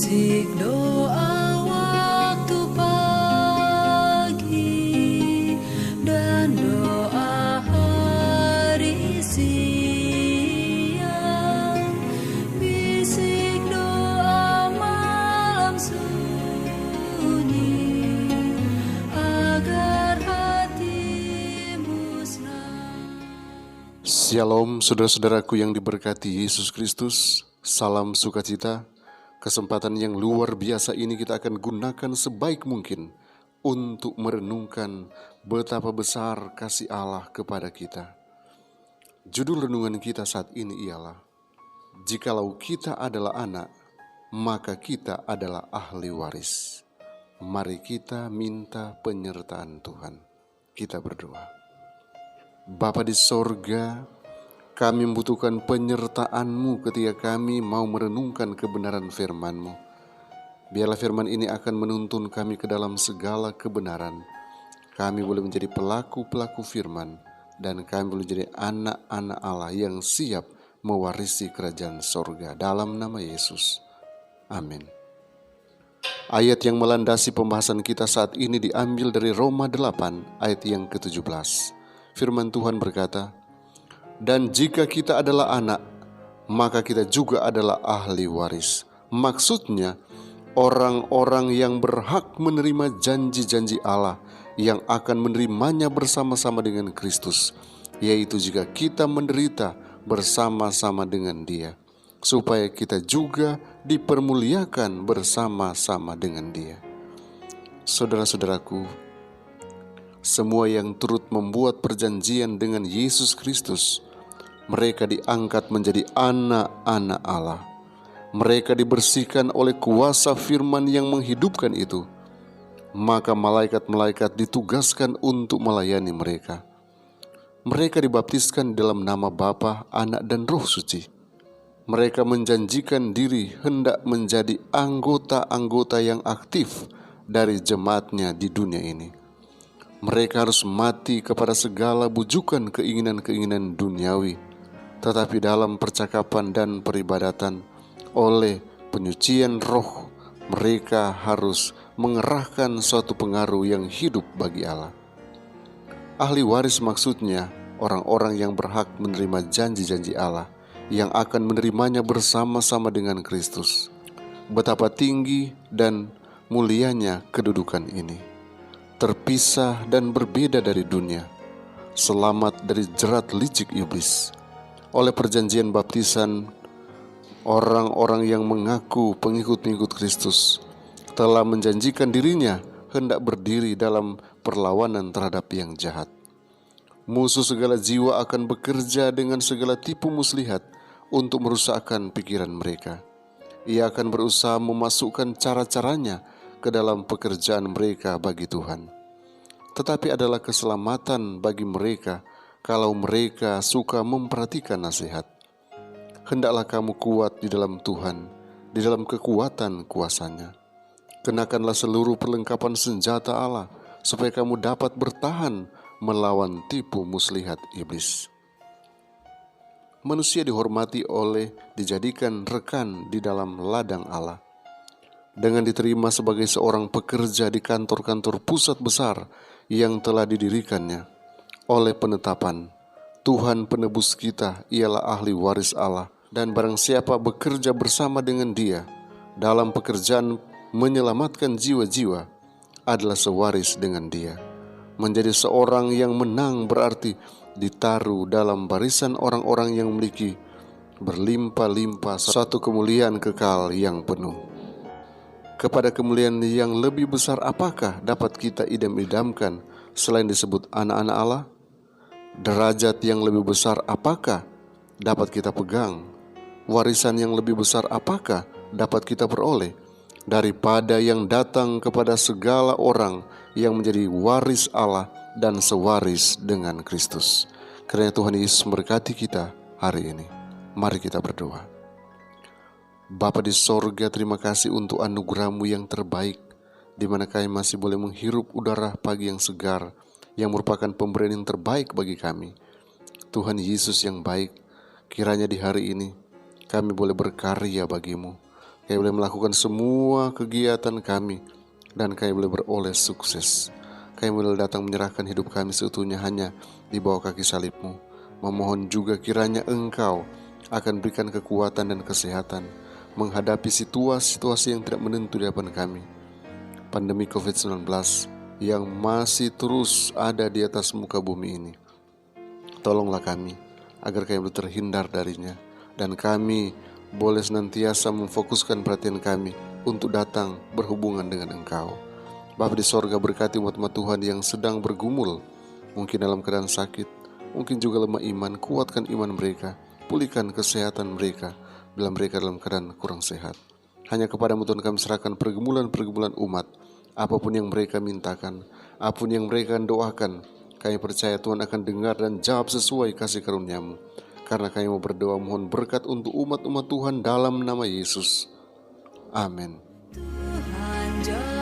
Bisik doa waktu pagi dan doa hari siang, bisik doa malam sunyi agar hatimu senang. Shalom saudara-saudaraku yang diberkati Yesus Kristus. Salam sukacita. Kesempatan yang luar biasa ini kita akan gunakan sebaik mungkin untuk merenungkan betapa besar kasih Allah kepada kita. Judul renungan kita saat ini ialah, jikalau kita adalah anak, maka kita adalah ahli waris. Mari kita minta penyertaan Tuhan. Kita berdoa. Bapa di sorga, kami membutuhkan penyertaan-Mu ketika kami mau merenungkan kebenaran firman-Mu. Biarlah firman ini akan menuntun kami ke dalam segala kebenaran. Kami boleh menjadi pelaku-pelaku firman, dan kami boleh menjadi anak-anak Allah yang siap mewarisi kerajaan sorga. Dalam nama Yesus. Amin. Ayat yang melandasi pembahasan kita saat ini diambil dari Roma 8 ayat yang ke-17. Firman Tuhan berkata, dan jika kita adalah anak, maka kita juga adalah ahli waris. Maksudnya, orang-orang yang berhak menerima janji-janji Allah yang akan menerimanya bersama-sama dengan Kristus, yaitu jika kita menderita bersama-sama dengan Dia, supaya kita juga dipermuliakan bersama-sama dengan Dia. Saudara-saudaraku, semua yang turut membuat perjanjian dengan Yesus Kristus, mereka diangkat menjadi anak-anak Allah. Mereka dibersihkan oleh kuasa firman yang menghidupkan itu. Maka malaikat-malaikat ditugaskan untuk melayani mereka. Mereka dibaptiskan dalam nama Bapa, Anak, dan Roh Suci. Mereka menjanjikan diri hendak menjadi anggota-anggota yang aktif dari jemaatnya di dunia ini. Mereka harus mati kepada segala bujukan keinginan-keinginan duniawi, tetapi dalam percakapan dan peribadatan oleh penyucian roh, mereka harus mengerahkan suatu pengaruh yang hidup bagi Allah. Ahli waris maksudnya orang-orang yang berhak menerima janji-janji Allah, yang akan menerimanya bersama-sama dengan Kristus. Betapa tinggi dan mulianya kedudukan ini. Terpisah dan berbeda dari dunia, selamat dari jerat licik iblis. Oleh perjanjian baptisan, orang-orang yang mengaku pengikut-pengikut Kristus telah menjanjikan dirinya hendak berdiri dalam perlawanan terhadap yang jahat. Musuh segala jiwa akan bekerja dengan segala tipu muslihat untuk merusakkan pikiran mereka. Ia akan berusaha memasukkan cara-caranya ke dalam pekerjaan mereka bagi Tuhan. Tetapi adalah keselamatan bagi mereka kalau mereka suka memperhatikan nasihat. Hendaklah kamu kuat di dalam Tuhan, di dalam kekuatan kuasa-Nya. Kenakanlah seluruh perlengkapan senjata Allah, supaya kamu dapat bertahan melawan tipu muslihat iblis. Manusia dihormati oleh dijadikan rekan di dalam ladang Allah. Dengan diterima sebagai seorang pekerja di kantor-kantor pusat besar yang telah didirikannya, oleh penetapan Tuhan penebus kita ialah ahli waris Allah, dan barang siapa bekerja bersama dengan Dia dalam pekerjaan menyelamatkan jiwa-jiwa adalah sewaris dengan Dia. Menjadi seorang yang menang berarti ditaruh dalam barisan orang-orang yang memiliki berlimpah-limpah suatu kemuliaan kekal yang penuh. Kepada kemuliaan yang lebih besar apakah dapat kita idam-idamkan selain disebut anak-anak Allah? Derajat yang lebih besar apakah dapat kita pegang? Warisan yang lebih besar apakah dapat kita peroleh daripada yang datang kepada segala orang yang menjadi waris Allah dan sewaris dengan Kristus? Karena Tuhan Yesus memberkati kita hari ini. Mari kita berdoa. Bapa di sorga, terima kasih untuk anugerah-Mu yang terbaik, di mana kami masih boleh menghirup udara pagi yang segar, yang merupakan pemberian yang terbaik bagi kami. Tuhan Yesus yang baik, kiranya di hari ini kami boleh berkarya bagi-Mu. Kami boleh melakukan semua kegiatan kami, dan kami boleh beroleh sukses. Kami boleh datang menyerahkan hidup kami seutuhnya hanya di bawah kaki salib-Mu. Memohon juga kiranya Engkau akan berikan kekuatan dan kesehatan menghadapi situasi-situasi yang tidak menentu di hadapan kami. Pandemi COVID-19 yang masih terus ada di atas muka bumi ini. Tolonglah kami agar kami boleh terhindar darinya, dan kami boleh senantiasa memfokuskan perhatian kami untuk datang berhubungan dengan Engkau. Bapa di sorga, berkati umat-umat Tuhan yang sedang bergumul, mungkin dalam keadaan sakit, mungkin juga lemah iman. Kuatkan iman mereka, pulihkan kesehatan mereka bila mereka dalam keadaan kurang sehat. Hanya kepadamu Tuhan kami serahkan pergumulan-pergumulan umat. Apapun yang mereka mintakan, apapun yang mereka doakan, kami percaya Tuhan akan dengar dan jawab sesuai kasih karunia-Mu. Karena kami mau berdoa mohon berkat untuk umat-umat Tuhan dalam nama Yesus. Amin. Tuhan